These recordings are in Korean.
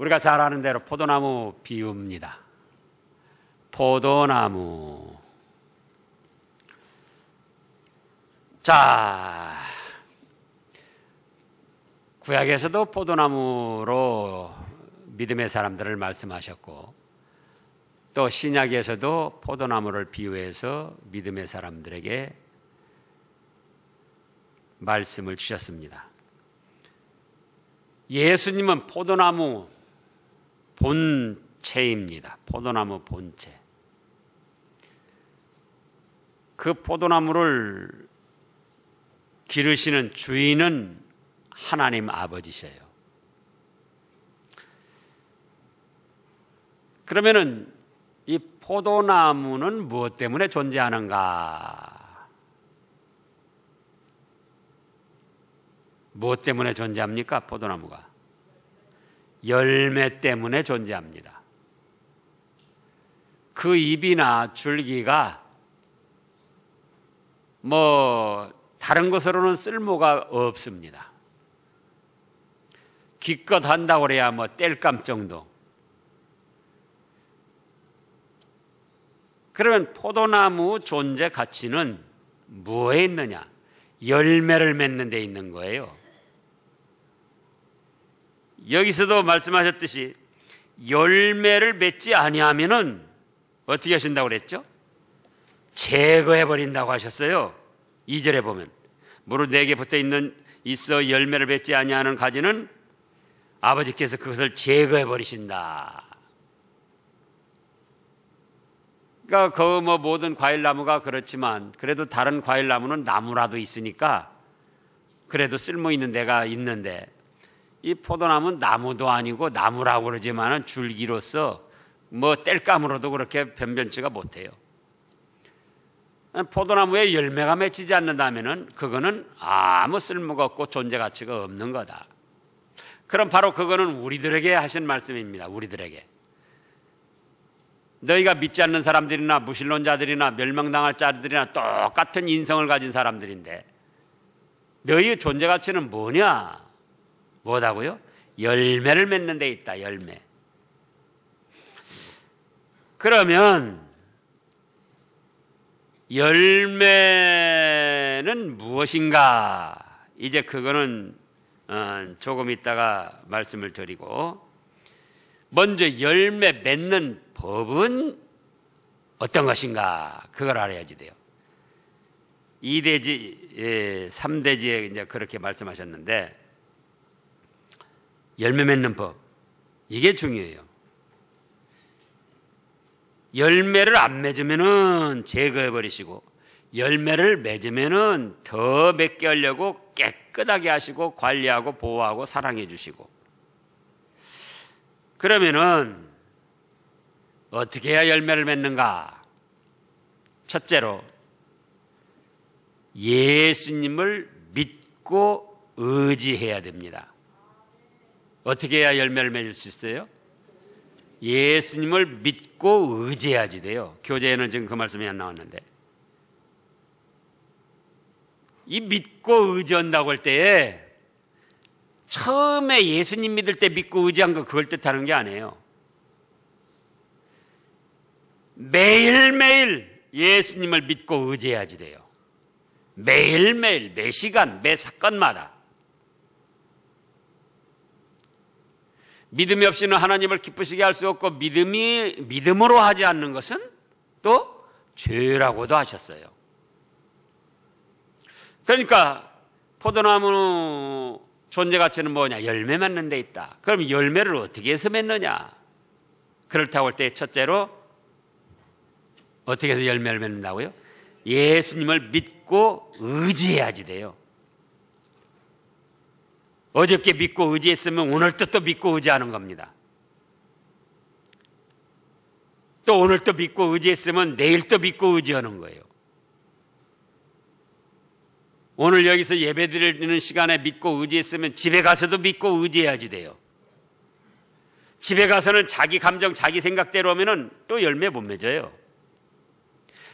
우리가 잘 아는 대로 포도나무 비유입니다. 포도나무. 자, 구약에서도 포도나무로 믿음의 사람들을 말씀하셨고, 또 신약에서도 포도나무를 비유해서 믿음의 사람들에게 말씀을 주셨습니다. 예수님은 포도나무 본체입니다. 포도나무 본체. 그 포도나무를 기르시는 주인은 하나님 아버지셔요. 그러면은 이 포도나무는 무엇 때문에 존재하는가? 무엇 때문에 존재합니까? 포도나무가 열매 때문에 존재합니다. 그 잎이나 줄기가 다른 것으로는 쓸모가 없습니다. 기껏 한다고 그래야 땔감 정도. 그러면 포도나무 존재 가치는 뭐에 있느냐? 열매를 맺는 데 있는 거예요. 여기서도 말씀하셨듯이 열매를 맺지 아니하면은 어떻게 하신다고 그랬죠? 제거해 버린다고 하셨어요. 2절에 보면 무릇 내게 붙어 있어 열매를 맺지 아니하는 가지는 아버지께서 그것을 제거해 버리신다. 그러니까 그 모든 과일나무가 그렇지만 그래도 다른 과일나무는 나무라도 있으니까 그래도 쓸모 있는 데가 있는데, 이 포도나무는 나무도 아니고 나무라고 그러지만은 줄기로서 땔감으로도 그렇게 변변치가 못해요. 포도나무에 열매가 맺히지 않는다면은 그거는 아무 쓸모가 없고 존재 가치가 없는 거다. 그럼 바로 그거는 우리들에게 하신 말씀입니다. 우리들에게. 너희가 믿지 않는 사람들이나 무신론자들이나 멸망당할 자들이나 똑같은 인성을 가진 사람들인데 너희의 존재 가치는 뭐냐? 뭐다고요? 열매를 맺는 데 있다. 열매. 그러면 열매는 무엇인가? 이제 그거는 조금 있다가 말씀을 드리고, 먼저 열매 맺는 법은 어떤 것인가? 그걸 알아야지 돼요. 2대지, 3대지에 이제 그렇게 말씀하셨는데, 열매 맺는 법, 이게 중요해요. 열매를 안 맺으면은 제거해 버리시고, 열매를 맺으면은 더 맺게 하려고 깨끗하게 하시고 관리하고 보호하고 사랑해 주시고. 그러면은 어떻게 해야 열매를 맺는가? 첫째로 예수님을 믿고 의지해야 됩니다. 어떻게 해야 열매를 맺을 수 있어요? 예수님을 믿고 의지해야지 돼요. 교재에는 지금 그 말씀이 안 나왔는데, 이 믿고 의지한다고 할 때에 처음에 예수님 믿을 때 믿고 의지한 거 그걸 뜻하는 게 아니에요. 매일매일 예수님을 믿고 의지해야지 돼요. 매일매일, 매 시간, 매 사건마다. 믿음이 없이는 하나님을 기쁘시게 할 수 없고, 믿음으로 하지 않는 것은 또 죄라고도 하셨어요. 그러니까 포도나무 존재 가치는 뭐냐? 열매 맺는 데 있다. 그럼 열매를 어떻게 해서 맺느냐? 그렇다고 할 때 첫째로 어떻게 해서 열매를 맺는다고요? 예수님을 믿고 의지해야지 돼요. 어저께 믿고 의지했으면 오늘 또 믿고 의지하는 겁니다. 또 오늘 또 믿고 의지했으면 내일 또 믿고 의지하는 거예요. 오늘 여기서 예배 드리는 시간에 믿고 의지했으면 집에 가서도 믿고 의지해야지 돼요. 집에 가서는 자기 감정, 자기 생각대로 하면은 또 열매 못 맺어요.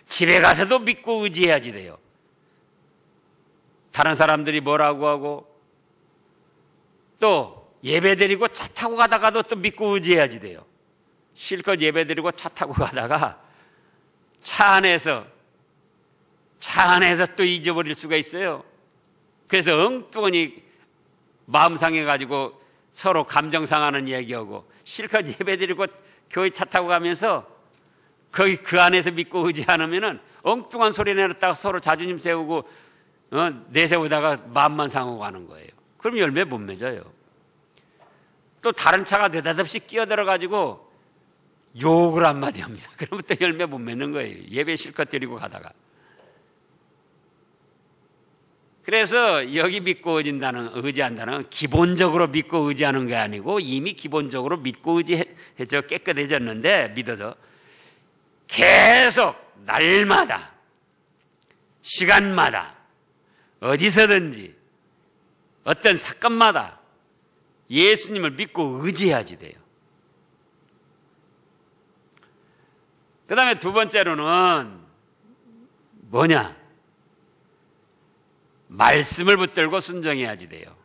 집에 가서도 믿고 의지해야지 돼요. 다른 사람들이 뭐라고 하고 또 예배 드리고 차 타고 가다가도 또 믿고 의지해야지 돼요. 실컷 예배 드리고 차 타고 가다가 차 안에서 또 잊어버릴 수가 있어요. 그래서 엉뚱하니 마음 상해가지고 서로 감정 상하는 얘기하고, 실컷 예배 드리고 교회 차 타고 가면서 거기 그 안에서 믿고 의지 않으면은 엉뚱한 소리 내놨다가 서로 자존심 세우고 내세우다가 마음만 상하고 가는 거예요. 그럼 열매 못 맺어요. 또 다른 차가 느닷없이 끼어들어가지고 욕을 한마디 합니다. 그러면 또 열매 못 맺는 거예요. 예배 실컷 드리고 가다가. 그래서 여기 믿고 의지한다는 건 기본적으로 믿고 의지하는 게 아니고, 이미 기본적으로 믿고 의지해져 깨끗해졌는데, 믿어서 계속 날마다 시간마다 어디서든지 어떤 사건마다 예수님을 믿고 의지해야지 돼요. 그 다음에 두 번째로는 뭐냐? 말씀을 붙들고 순종해야지 돼요.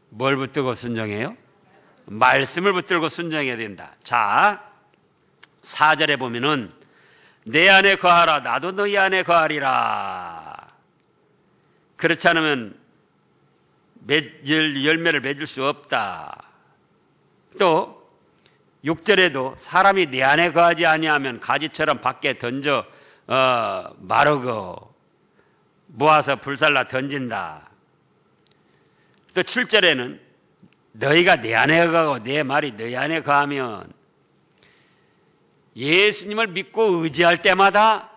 뭘 붙들고 순종해요? 말씀을 붙들고 순종해야 된다. 자, 4절에 보면은 내 안에 거하라, 나도 너희 안에 거하리라. 그렇지 않으면 열매를 맺을 수 없다. 또 6절에도 사람이 내 안에 거하지 아니하면 가지처럼 밖에 던져 마르고 모아서 불살라 던진다. 또 7절에는 너희가 내 안에 거하고 내 말이 너희 안에 거하면, 예수님을 믿고 의지할 때마다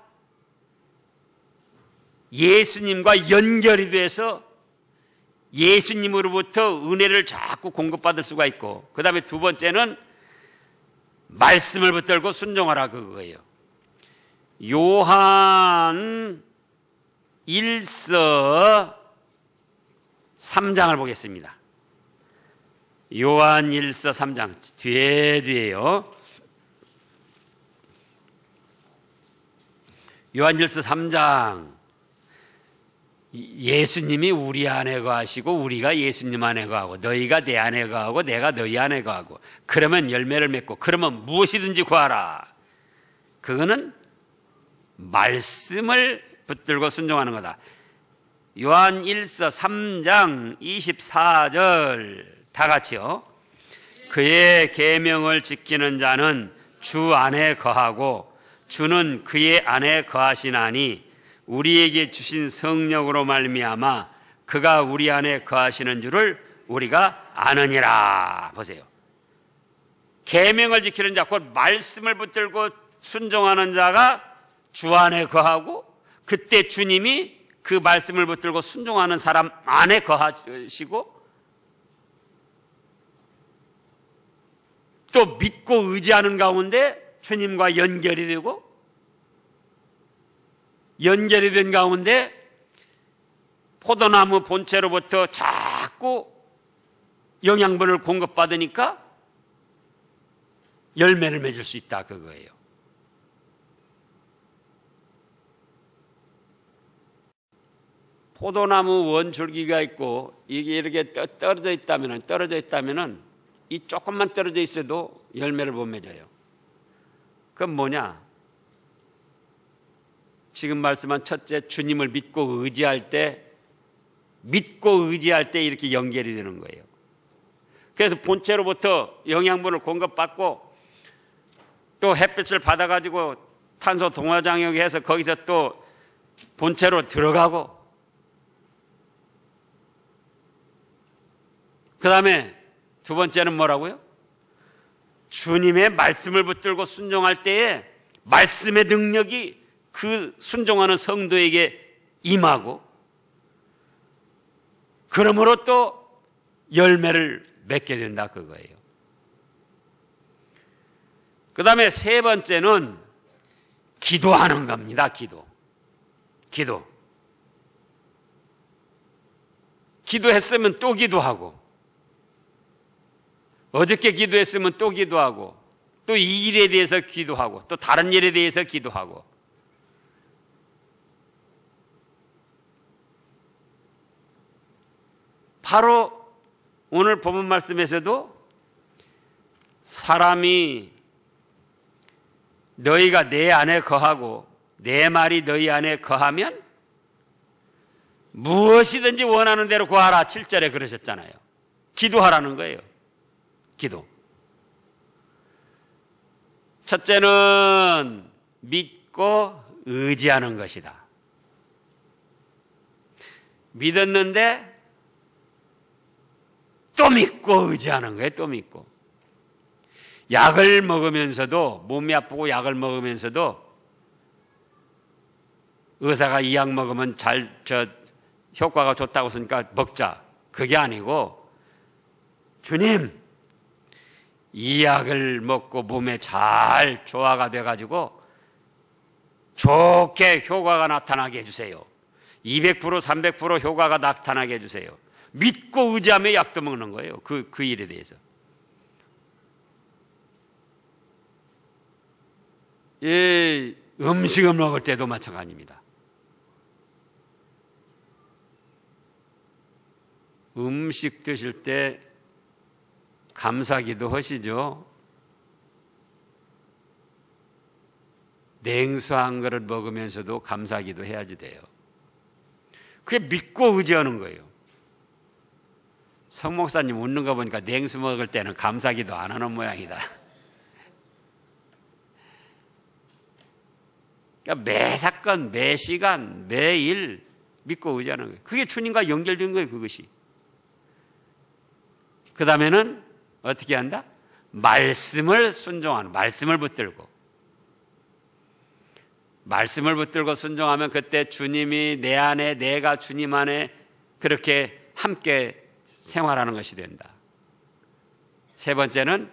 예수님과 연결이 돼서 예수님으로부터 은혜를 자꾸 공급받을 수가 있고, 그 다음에 두 번째는 말씀을 붙들고 순종하라, 그거예요. 요한 1서 3장을 보겠습니다. 요한 1서 3장 뒤에요. 요한 1서 3장, 예수님이 우리 안에 거하시고 우리가 예수님 안에 거하고 너희가 내 안에 거하고 내가 너희 안에 거하고, 그러면 열매를 맺고, 그러면 무엇이든지 구하라. 그거는 말씀을 붙들고 순종하는 거다. 요한 1서 3장 24절 다 같이요. 그의 계명을 지키는 자는 주 안에 거하고 주는 그의 안에 거하시나니 우리에게 주신 성령으로 말미암아 그가 우리 안에 거하시는 줄을 우리가 아느니라. 보세요. 계명을 지키는 자, 곧 말씀을 붙들고 순종하는 자가 주 안에 거하고, 그때 주님이 그 말씀을 붙들고 순종하는 사람 안에 거하시고, 또 믿고 의지하는 가운데 주님과 연결이 되고, 연결이 된 가운데 포도나무 본체로부터 자꾸 영양분을 공급받으니까 열매를 맺을 수 있다, 그거예요. 포도나무 원줄기가 있고 이게 이렇게 떨어져 있다면은 이 조금만 떨어져 있어도 열매를 못 맺어요. 그건 뭐냐? 지금 말씀한 첫째, 주님을 믿고 의지할 때 이렇게 연결이 되는 거예요. 그래서 본체로부터 영양분을 공급받고 또 햇빛을 받아가지고 탄소 동화장역이 해서 거기서 또 본체로 들어가고, 그 다음에 두 번째는 뭐라고요? 주님의 말씀을 붙들고 순종할 때에 말씀의 능력이 그 순종하는 성도에게 임하고, 그러므로 또 열매를 맺게 된다, 그거예요. 그 다음에 세 번째는 기도하는 겁니다. 기도했으면 또 기도하고, 어저께 기도했으면 또 기도하고, 또 이 일에 대해서 기도하고, 또 다른 일에 대해서 기도하고. 바로 오늘 본문 말씀에서도 사람이 너희가 내 안에 거하고 내 말이 너희 안에 거하면 무엇이든지 원하는 대로 구하라. 7절에 그러셨잖아요. 기도하라는 거예요. 기도. 첫째는 믿고 의지하는 것이다. 믿었는데 또 믿고 의지하는 거예요. 또 믿고. 약을 먹으면서도, 몸이 아프고 약을 먹으면서도 의사가 이 약 먹으면 효과가 좋다고 했으니까 먹자. 그게 아니고, 주님, 이 약을 먹고 몸에 잘 조화가 돼가지고 좋게 효과가 나타나게 해주세요. 200%, 300% 효과가 나타나게 해주세요. 믿고 의지하며 약도 먹는 거예요. 그 일에 대해서. 음식을 먹을 때도 마찬가지입니다. 음식 드실 때 감사기도 하시죠? 냉수 한 그릇 먹으면서도 감사기도 해야지 돼요. 그게 믿고 의지하는 거예요. 성 목사님 웃는 거 보니까 냉수 먹을 때는 감사기도 안 하는 모양이다. 그러니까 매 사건, 매 시간, 매일 믿고 의지하는 거예요. 그게 주님과 연결된 거예요, 그것이. 그 다음에는 어떻게 한다? 말씀을 순종하는, 말씀을 붙들고. 말씀을 붙들고 순종하면 그때 주님이 내 안에, 내가 주님 안에 그렇게 함께 생활하는 것이 된다. 세 번째는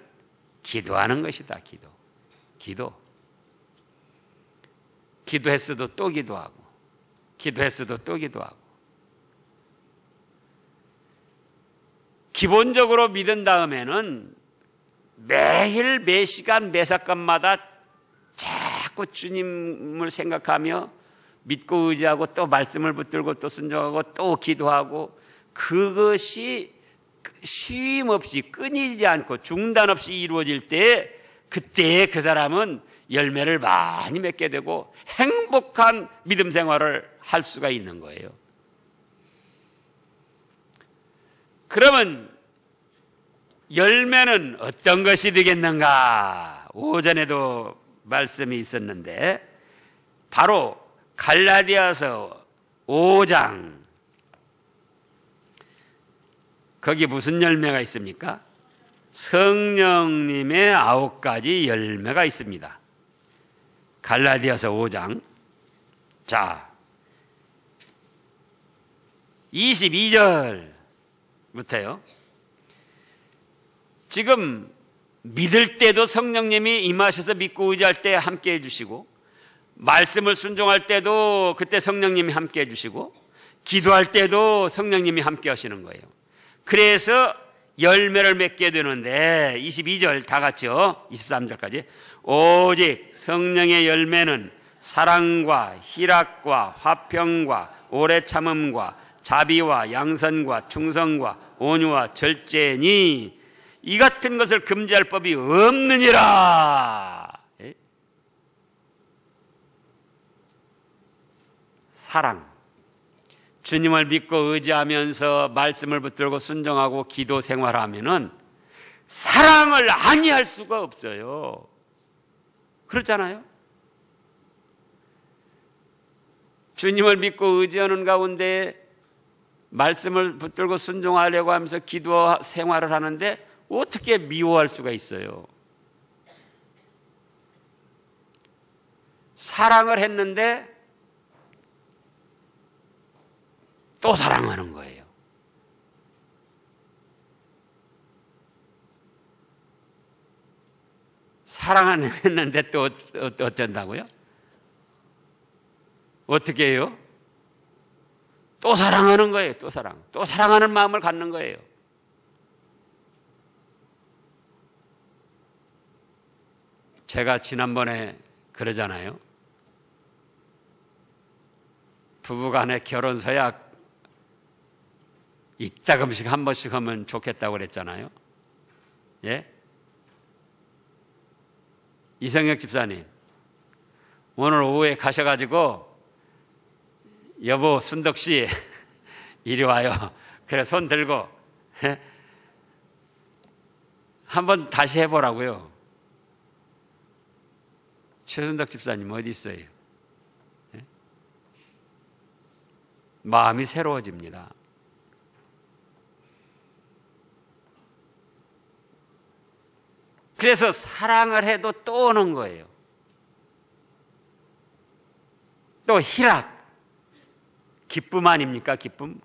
기도하는 것이다. 기도. 기도했어도 또 기도하고, 기도했어도 또 기도하고. 기본적으로 믿은 다음에는 매일 매 시간 매 사건마다 자꾸 주님을 생각하며 믿고 의지하고 또 말씀을 붙들고 또 순종하고 또 기도하고, 그것이 쉼 없이 끊이지 않고 중단 없이 이루어질 때 그때 그 사람은 열매를 많이 맺게 되고 행복한 믿음 생활을 할 수가 있는 거예요. 그러면 열매는 어떤 것이 되겠는가? 오전에도 말씀이 있었는데 바로 갈라디아서 5장, 거기 무슨 열매가 있습니까? 성령님의 9가지 열매가 있습니다. 갈라디아서 5장. 자, 22절부터요. 지금 믿을 때도 성령님이 임하셔서 믿고 의지할 때 함께 해주시고, 말씀을 순종할 때도 그때 성령님이 함께 해주시고, 기도할 때도 성령님이 함께 하시는 거예요. 그래서 열매를 맺게 되는데 22절 다 같이요. 23절까지. 오직 성령의 열매는 사랑과 희락과 화평과 오래 참음과 자비와 양선과 충성과 온유와 절제니 이 같은 것을 금지할 법이 없느니라. 사랑. 주님을 믿고 의지하면서 말씀을 붙들고 순종하고 기도 생활하면은 사랑을 아니할 수가 없어요. 그렇잖아요? 주님을 믿고 의지하는 가운데 말씀을 붙들고 순종하려고 하면서 기도 생활을 하는데 어떻게 미워할 수가 있어요? 사랑을 했는데 또 사랑하는 거예요. 사랑은 했는데 또 어쩐다고요? 어떻게 해요? 또 사랑하는 거예요. 또 사랑하는 마음을 갖는 거예요. 제가 지난번에 그러잖아요. 부부간의 결혼 서약 이따금씩 한 번씩 하면 좋겠다고 그랬잖아요. 예? 이성혁 집사님, 오늘 오후에 가셔가지고 여보 순덕씨 이리 와요. 그래 손 들고 한번 다시 해보라고요. 최순덕 집사님 어디 있어요? 예? 마음이 새로워집니다. 그래서 사랑을 해도 또 오는 거예요. 또 희락, 기쁨 아닙니까? 기쁨.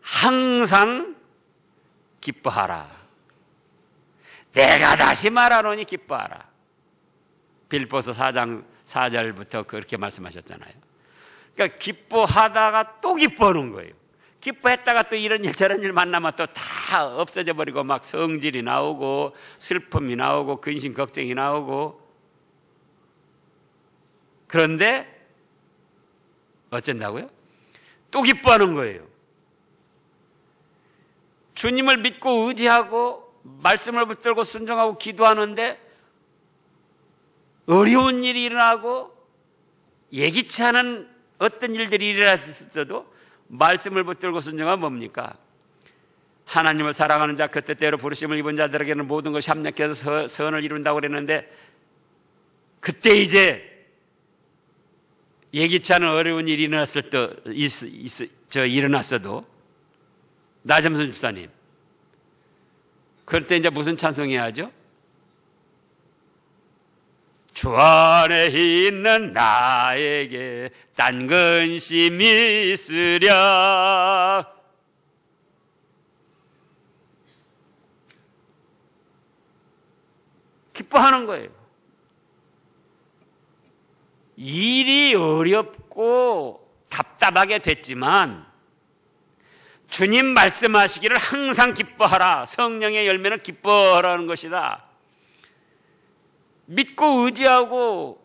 항상 기뻐하라. 내가 다시 말하노니 기뻐하라. 빌보서 4장 4절부터 그렇게 말씀하셨잖아요. 그러니까 기뻐하다가 또 기뻐하는 거예요. 기뻐했다가 또 이런 일 저런 일 만나면 또 다 없어져 버리고 막 성질이 나오고 슬픔이 나오고 근심 걱정이 나오고. 그런데 어쩐다고요? 또 기뻐하는 거예요. 주님을 믿고 의지하고 말씀을 붙들고 순종하고 기도하는데 어려운 일이 일어나고 예기치 않은 어떤 일들이 일어났어도 말씀을 붙들고 순종하면 뭡니까? 하나님을 사랑하는 자, 그 뜻대로 부르심을 입은 자들에게는 모든 것이 합력해서 선을 이룬다고 그랬는데, 그때 이제 예기치 않은 어려운 일이 일어났어도 나점순 집사님, 그럴 때 이제 무슨 찬송해야죠? 주 안에 있는 나에게 딴 근심이 있으랴. 기뻐하는 거예요. 일이 어렵고 답답하게 됐지만 주님 말씀하시기를 항상 기뻐하라. 성령의 열매는 기뻐하라는 것이다. 믿고 의지하고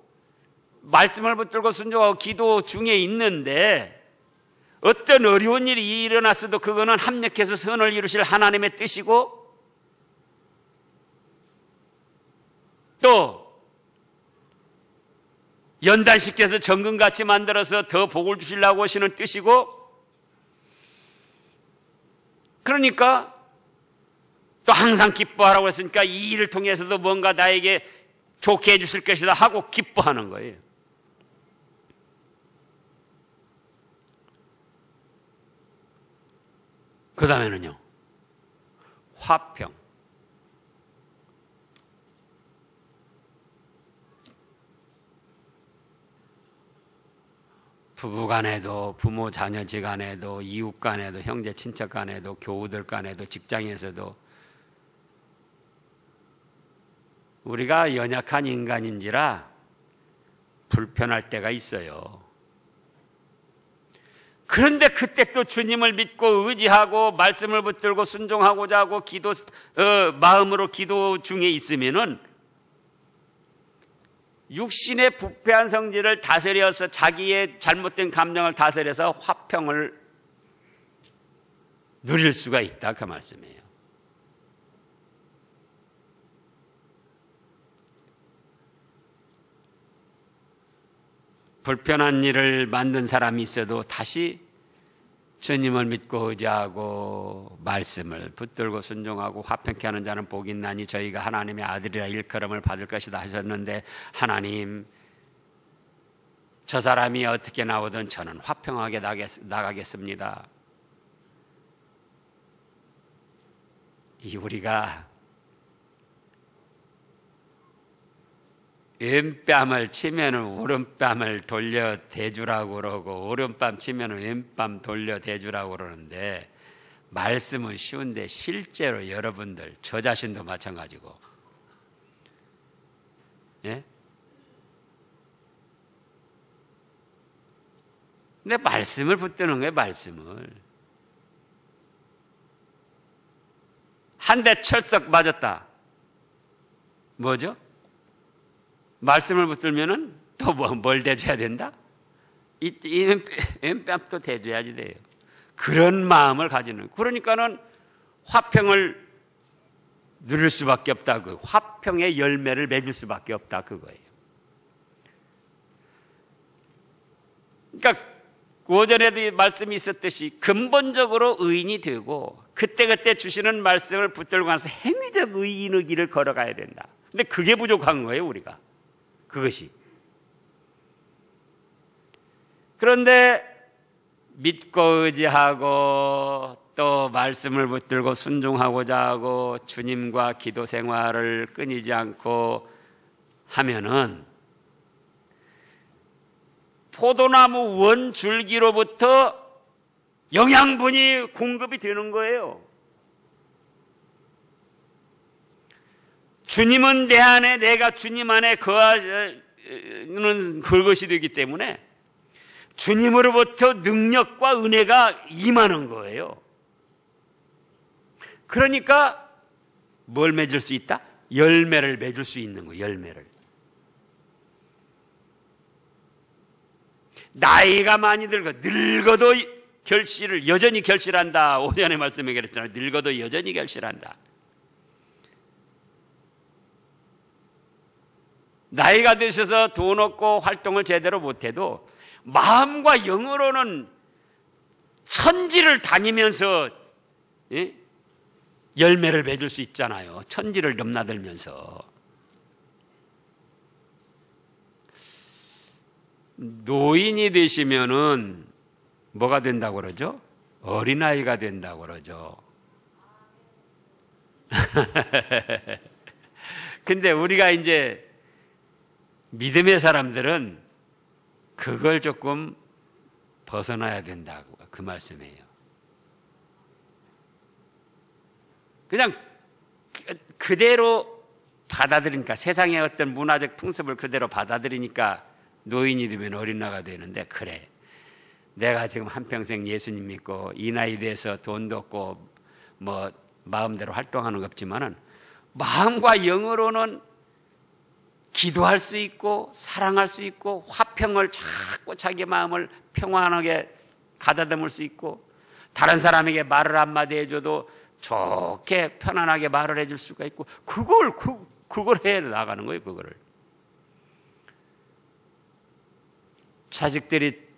말씀을 붙들고 순종하고 기도 중에 있는데 어떤 어려운 일이 일어났어도 그거는 합력해서 선을 이루실 하나님의 뜻이고, 또 연단시켜서 정금같이 만들어서 더 복을 주시려고 하시는 뜻이고, 그러니까 또 항상 기뻐하라고 했으니까 이 일을 통해서도 뭔가 나에게 좋게 해주실 것이다 하고 기뻐하는 거예요. 그 다음에는요, 화평. 부부 간에도, 부모 자녀 지간에도, 이웃 간에도, 형제 친척 간에도, 교우들 간에도, 직장에서도 우리가 연약한 인간인지라 불편할 때가 있어요. 그런데 그때 또 주님을 믿고 의지하고 말씀을 붙들고 순종하고자 하고 마음으로 기도 중에 있으면은 육신의 부패한 성질을 다스려서 자기의 잘못된 감정을 다스려서 화평을 누릴 수가 있다, 그 말씀이에요. 불편한 일을 만든 사람이 있어도 다시 주님을 믿고 의지하고 말씀을 붙들고 순종하고 화평케 하는 자는 복이 있나니 저희가 하나님의 아들이라 일컬음을 받을 것이다 하셨는데, 하나님, 저 사람이 어떻게 나오든 저는 화평하게 나가겠습니다. 우리가 왼뺨을 치면은 오른뺨을 돌려 대주라고 그러고, 오른뺨 치면은 왼뺨 돌려 대주라고 그러는데, 말씀은 쉬운데 실제로 여러분들, 저 자신도 마찬가지고, 예? 근데 말씀을 붙드는 거예요, 말씀을. 한 대 철썩 맞았다. 뭐죠? 말씀을 붙들면은 또 뭘 대줘야 된다? 이 왼뺨도 대줘야지 돼요. 그런 마음을 가지는. 그러니까는 화평을 누릴 수밖에 없다. 그 화평의 열매를 맺을 수밖에 없다. 그거예요. 그러니까 오전에도 말씀이 있었듯이 근본적으로 의인이 되고 그때그때 주시는 말씀을 붙들고 가서 행위적 의인의 길을 걸어가야 된다. 근데 그게 부족한 거예요, 우리가. 그것이. 그런데 믿고 의지하고 또 말씀을 붙들고 순종하고자 하고 주님과 기도 생활을 끊이지 않고 하면은 포도나무 원줄기로부터 영양분이 공급이 되는 거예요. 주님은 내 안에, 내가 주님 안에 거하는 그것이 되기 때문에 주님으로부터 능력과 은혜가 임하는 거예요. 그러니까 뭘 맺을 수 있다? 열매를 맺을 수 있는 거예요. 열매를. 나이가 많이 늙어도 결실을 여전히 결실한다. 오전에 말씀해 그랬잖아요. 늙어도 여전히 결실한다. 나이가 드셔서 돈 없고 활동을 제대로 못해도 마음과 영으로는 천지를 다니면서 열매를 맺을 수 있잖아요. 천지를 넘나들면서. 노인이 되시면은 뭐가 된다고 그러죠? 어린아이가 된다고 그러죠. 근데 우리가 이제 믿음의 사람들은 그걸 조금 벗어나야 된다고 그 말씀이에요. 그냥 그대로 받아들이니까 세상의 어떤 문화적 풍습을 그대로 받아들이니까 노인이 되면 어린아이가 되는데 그래. 내가 지금 한평생 예수님 믿고 이 나이 돼서 돈도 없고 뭐 마음대로 활동하는 거 없지만은 마음과 영으로는 기도할 수 있고 사랑할 수 있고 화평을 자꾸 자기 마음을 평안하게 가다듬을 수 있고 다른 사람에게 말을 한마디 해줘도 좋게 편안하게 말을 해줄 수가 있고 그걸 해 나가는 거예요. 그거를. 자식들이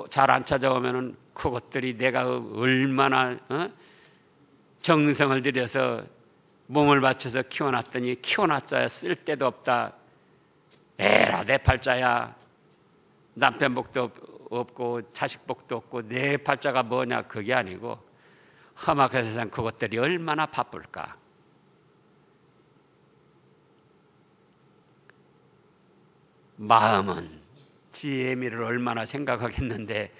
잘 안 찾아오면은 그것들이 내가 얼마나 정성을 들여서 몸을 바쳐서 키워놨더니 키워놨자야 쓸데도 없다. 에라 내 팔자야. 남편 복도 없고 자식 복도 없고 내 팔자가 뭐냐 그게 아니고 험악한 세상 그것들이 얼마나 바쁠까. 마음은 지혜의 미를 얼마나 생각하겠는데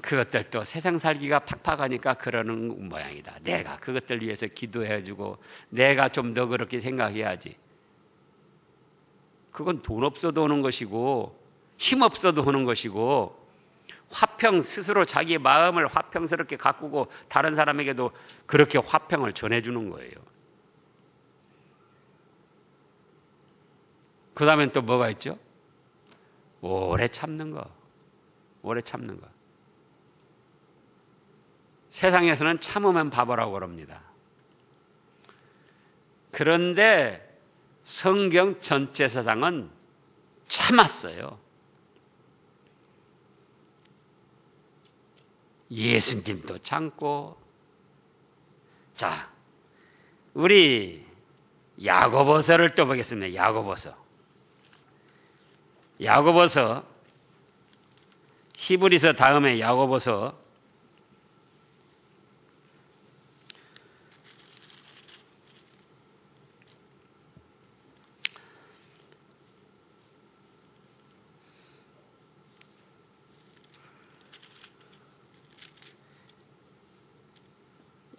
그것들도 세상 살기가 팍팍하니까 그러는 모양이다. 내가 그것들 위해서 기도해주고 내가 좀 더 그렇게 생각해야지. 그건 돈 없어도 오는 것이고 힘 없어도 오는 것이고 화평 스스로 자기 마음을 화평스럽게 가꾸고 다른 사람에게도 그렇게 화평을 전해주는 거예요. 그 다음엔 또 뭐가 있죠? 오래 참는 거. 오래 참는 거. 세상에서는 참으면 바보라고 그럽니다. 그런데 성경 전체 세상은 참았어요. 예수님도 참고. 자, 우리 야고보서를 또 보겠습니다. 야고보서 히브리서 다음에 야고보서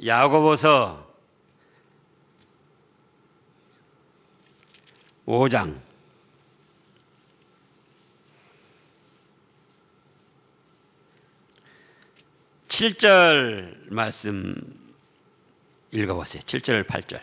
야고보서 5장 7절 말씀 읽어보세요. 7절 8절.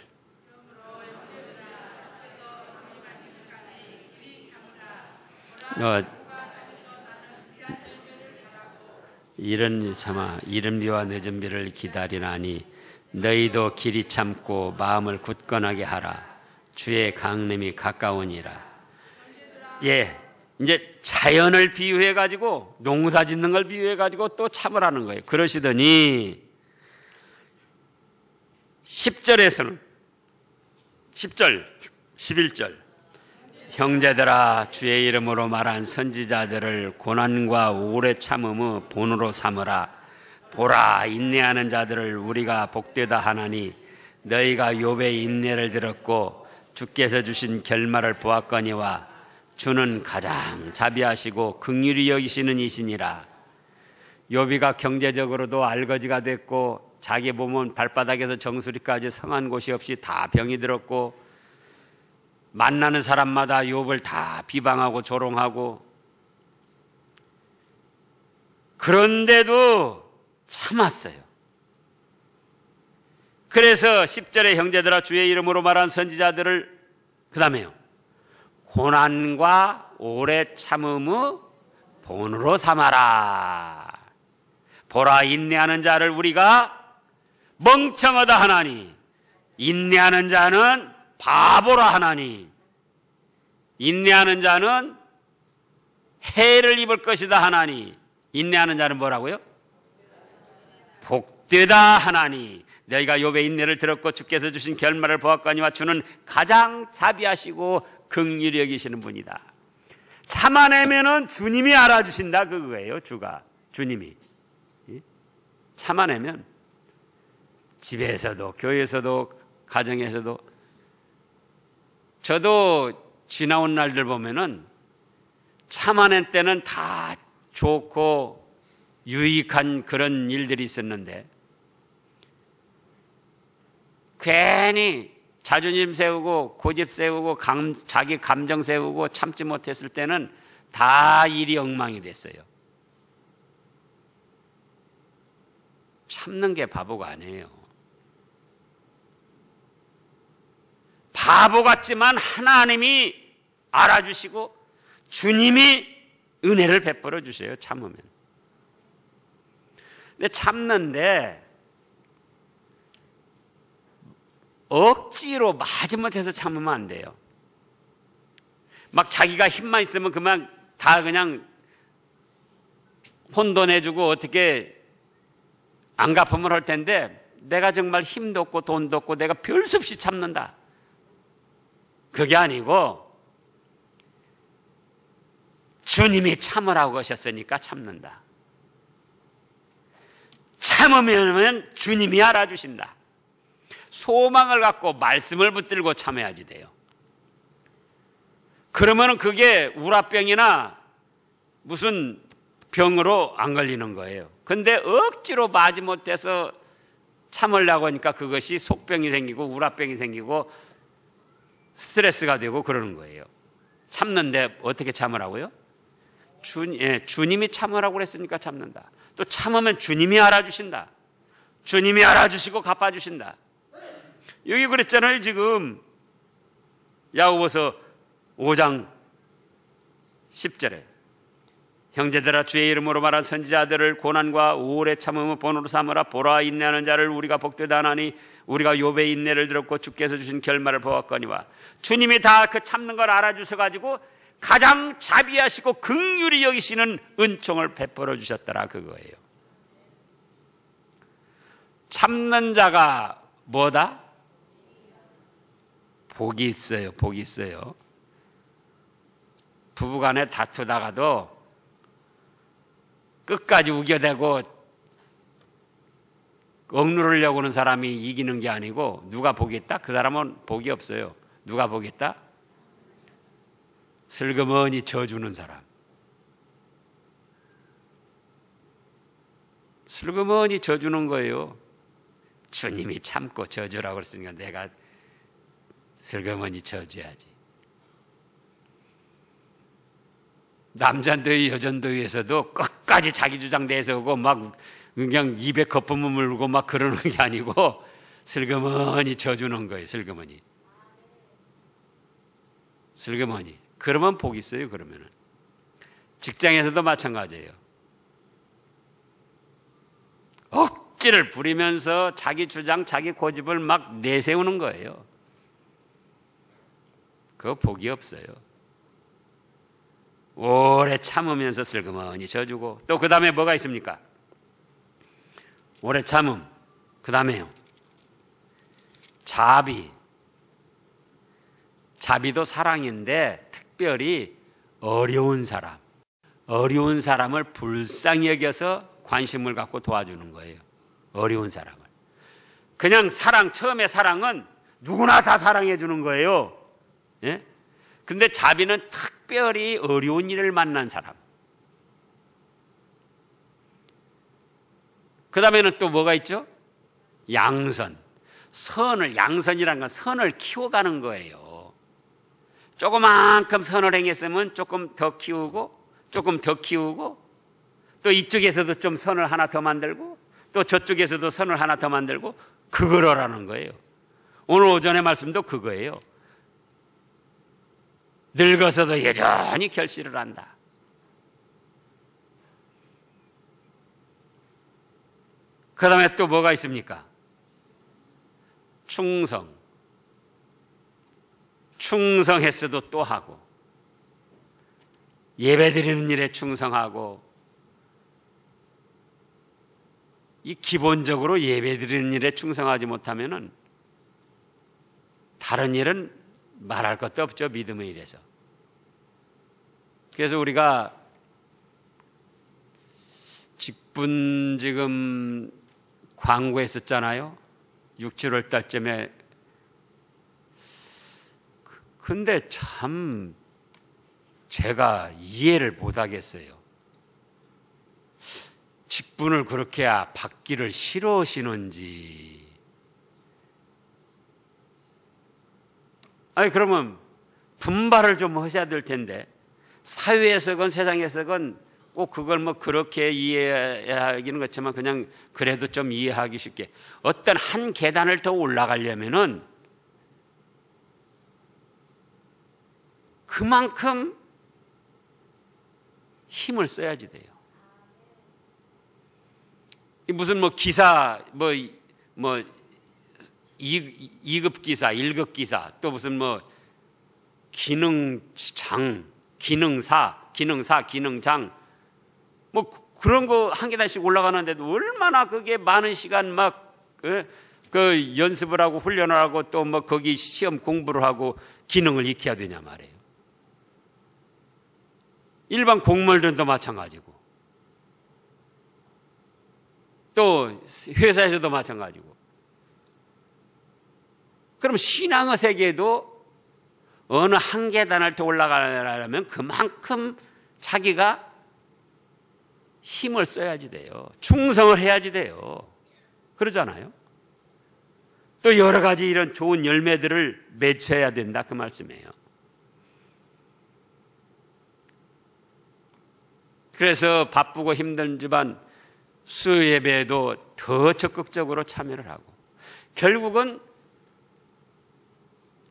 이른 참아 이른 비와 늦은 비를 기다리나니 너희도 길이 참고 마음을 굳건하게 하라. 주의 강림이 가까우니라. 예, 이제 자연을 비유해 가지고 농사 짓는 걸 비유해 가지고 또 참으라는 거예요. 그러시더니 10절에서는 10절, 11절 형제들아 주의 이름으로 말한 선지자들을 고난과 오래 참음의 본으로 삼으라. 보라 인내하는 자들을 우리가 복되다 하나니 너희가 욥의 인내를 들었고 주께서 주신 결말을 보았거니와 주는 가장 자비하시고 긍휼히 여기시는 이시니라. 욥이가 경제적으로도 알거지가 됐고 자기 몸은 발바닥에서 정수리까지 성한 곳이 없이 다 병이 들었고 만나는 사람마다 욥을 다 비방하고 조롱하고 그런데도 참았어요. 그래서 10절에 형제들아 주의 이름으로 말한 선지자들을 그 다음에요. 고난과 오래 참음의 본으로 삼아라. 보라 인내하는 자를 우리가 멍청하다 하나니 인내하는 자는 바보라 하나니 인내하는 자는 해를 입을 것이다 하나니 인내하는 자는 뭐라고요? 복되다 하나니 너희가 욥의 인내를 들었고 주께서 주신 결말을 보았거니와 주는 가장 자비하시고 긍휼히 여기시는 분이다. 참아내면은 주님이 알아주신다 그거예요. 주님이 참아내면 집에서도 교회에서도 가정에서도 저도 지나온 날들 보면은 참아낸 때는 다 좋고 유익한 그런 일들이 있었는데 괜히 자존심 세우고 고집 세우고 자기 감정 세우고 참지 못했을 때는 다 일이 엉망이 됐어요. 참는 게 바보가 아니에요. 바보 같지만 하나님이 알아주시고 주님이 은혜를 베풀어 주세요. 참으면. 근데 참는데 억지로 마지못해서 참으면 안 돼요. 막 자기가 힘만 있으면 그만 다 그냥 혼돈해주고 어떻게 안 갚으면 할 텐데 내가 정말 힘도 없고 돈도 없고 내가 별 수 없이 참는다. 그게 아니고 주님이 참으라고 하셨으니까 참는다. 참으면 주님이 알아주신다. 소망을 갖고 말씀을 붙들고 참아야지 돼요. 그러면 그게 우라병이나 무슨 병으로 안 걸리는 거예요. 근데 억지로 마지못해서 참으려고 하니까 그것이 속병이 생기고 우라병이 생기고 스트레스가 되고 그러는 거예요. 참는데 어떻게 참으라고요? 주님이 참으라고 그랬으니까 참는다. 또 참으면 주님이 알아주신다. 주님이 알아주시고 갚아주신다. 여기 그랬잖아요. 지금 야고보서 5장 10절에 형제들아 주의 이름으로 말한 선지자들을 고난과 오래 참음을 본으로 삼으라. 보라 인내하는 자를 우리가 복되다 하나니 우리가 욥의 인내를 들었고 주께서 주신 결말을 보았거니와. 주님이 다 그 참는 걸 알아주셔가지고 가장 자비하시고 긍휼히 여기시는 은총을 베풀어 주셨더라 그거예요. 참는 자가 뭐다? 복이 있어요. 복이 있어요. 부부간에 다투다가도 끝까지 우겨대고 억누르려고 하는 사람이 이기는 게 아니고 누가 복이 있다? 그 사람은 복이 없어요. 누가 복이 있다? 슬그머니 져주는 사람. 슬그머니 져주는 거예요. 주님이 참고 져주라고 그랬으니까 내가 슬그머니 져줘야지. 남잔도위 여잔도위에서도 끝까지 자기 주장 내세우고 막 그냥 입에 거품을 물고 막 그러는 게 아니고 슬그머니 져주는 거예요. 슬그머니. 슬그머니. 그러면 복이 있어요. 그러면은 직장에서도 마찬가지예요. 껍질을 부리면서 자기 주장, 자기 고집을 막 내세우는 거예요. 그거 복이 없어요. 오래 참으면서 슬그머니 져주고, 또 그 다음에 뭐가 있습니까? 오래 참음. 그 다음에요, 자비. 자비도 사랑인데 특별히 어려운 사람을 불쌍히 여겨서 관심을 갖고 도와주는 거예요. 어려운 사람을. 그냥 처음에 사랑은 누구나 다 사랑해 주는 거예요. 예? 근데 자비는 특별히 어려운 일을 만난 사람. 그 다음에는 또 뭐가 있죠? 양선. 양선이라는 건 선을 키워가는 거예요. 조그만큼 선을 행했으면 조금 더 키우고, 조금 더 키우고, 또 이쪽에서도 좀 선을 하나 더 만들고, 또 저쪽에서도 선을 하나 더 만들고, 그거라는 거예요. 오늘 오전의 말씀도 그거예요. 늙어서도 여전히 결실을 한다. 그 다음에 또 뭐가 있습니까? 충성했어도 또 하고, 예배드리는 일에 충성하고, 이 기본적으로 예배드리는 일에 충성하지 못하면은 다른 일은 말할 것도 없죠. 믿음의 일에서. 그래서 우리가 직분 지금 광고했었잖아요. 6, 7월 달쯤에. 근데 참 제가 이해를 못 하겠어요. 직분을 그렇게 받기를 싫어하시는지. 아니, 그러면 분발을 좀 하셔야 될 텐데, 사회에서건 세상에서건 꼭 그걸 뭐 그렇게 이해하기는 그렇지만 그냥 그래도 좀 이해하기 쉽게, 어떤 한 계단을 더 올라가려면은 그만큼 힘을 써야지 돼요. 무슨 뭐 기사, 2급 기사, 1급 기사, 또 무슨 뭐 기능장, 기능장, 뭐 그런 거 한 계단씩 올라가는데도 얼마나 그게 많은 시간 막 그 연습을 하고 훈련을 하고 또 뭐 거기 시험 공부를 하고 기능을 익혀야 되냐 말이에요. 일반 공무원들도 마찬가지고, 또 회사에서도 마찬가지고. 그럼 신앙의 세계에도 어느 한 계단을 더 올라가려면 그만큼 자기가 힘을 써야지 돼요. 충성을 해야지 돼요. 그러잖아요. 또 여러 가지 이런 좋은 열매들을 맺혀야 된다, 그 말씀이에요. 그래서 바쁘고 힘들지만 수요 예배에도 더 적극적으로 참여를 하고, 결국은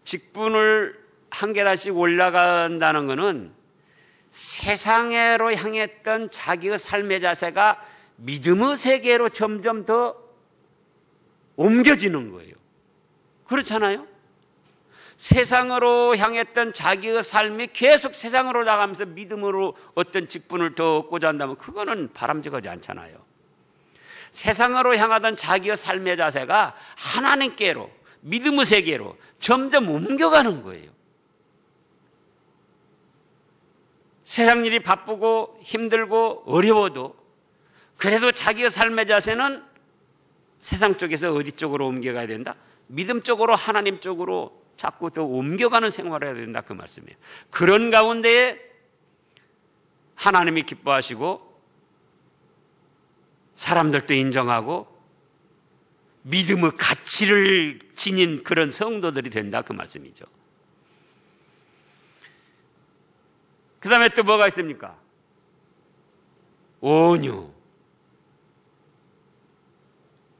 직분을 한 계단씩 올라간다는 것은 세상으로 향했던 자기의 삶의 자세가 믿음의 세계로 점점 더 옮겨지는 거예요. 그렇잖아요? 세상으로 향했던 자기의 삶이 계속 세상으로 나가면서 믿음으로 어떤 직분을 더 얻고자 한다면 그거는 바람직하지 않잖아요. 세상으로 향하던 자기의 삶의 자세가 하나님께로, 믿음의 세계로 점점 옮겨가는 거예요. 세상 일이 바쁘고 힘들고 어려워도 그래도 자기의 삶의 자세는 세상 쪽에서 어디 쪽으로 옮겨가야 된다? 믿음 쪽으로, 하나님 쪽으로 자꾸 더 옮겨가는 생활을 해야 된다, 그 말씀이에요. 그런 가운데에 하나님이 기뻐하시고 사람들도 인정하고 믿음의 가치를 지닌 그런 성도들이 된다, 그 말씀이죠. 그 다음에 또 뭐가 있습니까? 온유.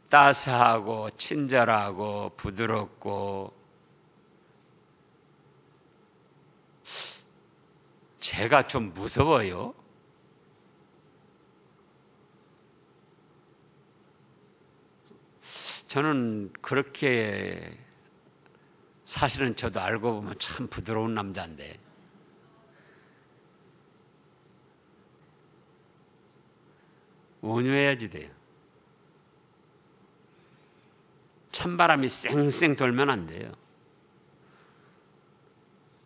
따스하고 친절하고 부드럽고. 제가 좀 무서워요. 저는 그렇게 사실은 저도 알고 보면 참 부드러운 남자인데 온유해야지 돼요. 찬바람이 쌩쌩 돌면 안 돼요.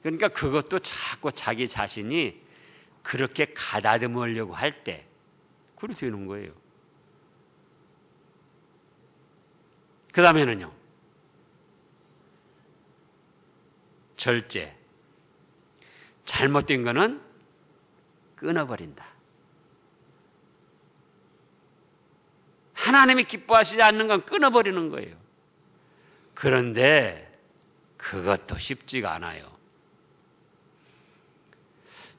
그러니까 그것도 자꾸 자기 자신이 그렇게 가다듬으려고 할 때 그렇게 되는 거예요. 그 다음에는요, 절제. 잘못된 거는 끊어버린다. 하나님이 기뻐하시지 않는 건 끊어버리는 거예요. 그런데 그것도 쉽지가 않아요.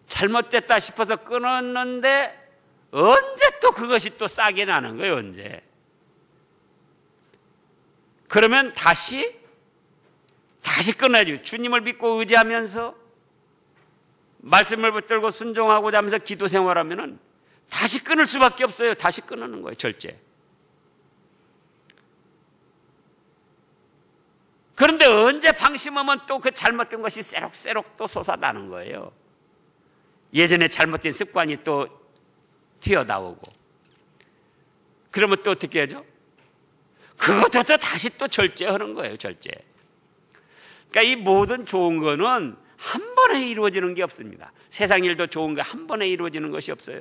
잘못됐다 싶어서 끊었는데 언제 또 그것이 또 싹이 나는 거예요. 언제. 그러면 다시 끊어야죠. 주님을 믿고 의지하면서 말씀을 붙들고 순종하고자 하면서 기도 생활하면은 다시 끊을 수밖에 없어요. 다시 끊는 거예요. 절제. 그런데 언제 방심하면 또 그 잘못된 것이 새록새록 또 솟아나는 거예요. 예전에 잘못된 습관이 또 튀어나오고. 그러면 또 어떻게 하죠? 그것도 또 다시 또 절제하는 거예요. 절제. 그러니까 이 모든 좋은 거는 한 번에 이루어지는 게 없습니다. 세상 일도 좋은 거 한 번에 이루어지는 것이 없어요.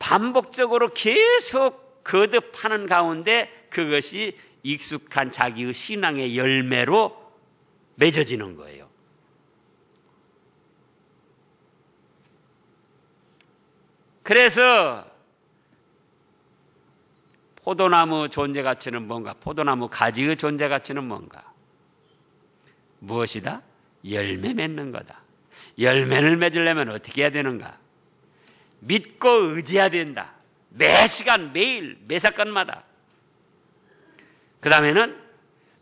반복적으로 계속 거듭하는 가운데 그것이 익숙한 자기의 신앙의 열매로 맺어지는 거예요. 그래서 포도나무 존재 가치는 뭔가? 포도나무 가지의 존재 가치는 뭔가? 무엇이다? 열매 맺는 거다. 열매를 맺으려면 어떻게 해야 되는가? 믿고 의지해야 된다. 매 시간, 매일, 매 사건마다. 그 다음에는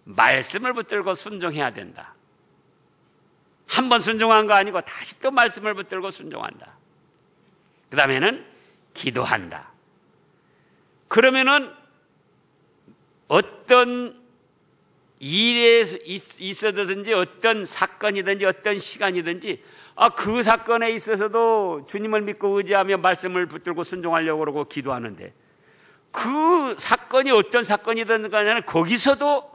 말씀을 붙들고 순종해야 된다. 한 번 순종한 거 아니고 다시 또 말씀을 붙들고 순종한다. 그 다음에는 기도한다. 그러면은 어떤 일에 있어든지 어떤 사건이든지 어떤 시간이든지 그 사건에 있어서도 주님을 믿고 의지하며 말씀을 붙들고 순종하려고 그러고 기도하는데 그 사건이 어떤 사건이든 간에 거기서도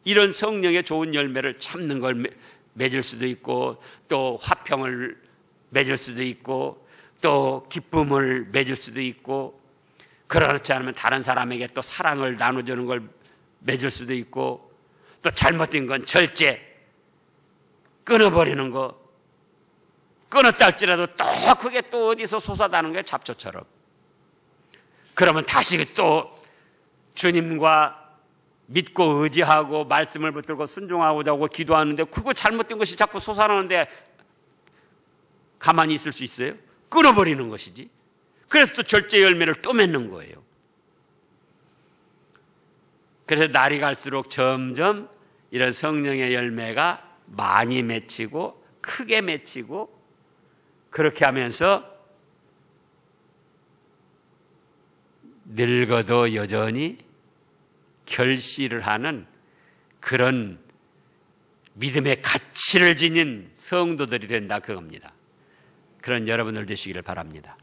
이런 성령의 좋은 열매를 참는 걸 맺을 수도 있고 또 화평을 맺을 수도 있고 또 기쁨을 맺을 수도 있고 그렇지 않으면 다른 사람에게 또 사랑을 나눠주는 걸 맺을 수도 있고 또 잘못된 건 절제 끊어버리는 거 끊었다 할지라도 또 그게 또 어디서 솟아나는 거예요. 잡초처럼. 그러면 다시 또 주님과 믿고 의지하고 말씀을 붙들고 순종하고자 하고 기도하는데 그거 잘못된 것이 자꾸 솟아나는데 가만히 있을 수 있어요? 끊어버리는 것이지. 그래서 또 절제 열매를 또 맺는 거예요. 그래서 날이 갈수록 점점 이런 성령의 열매가 많이 맺히고 크게 맺히고 그렇게 하면서 늙어도 여전히 결실을 하는 그런 믿음의 가치를 지닌 성도들이 된다 그겁니다. 그런 여러분들 되시기를 바랍니다.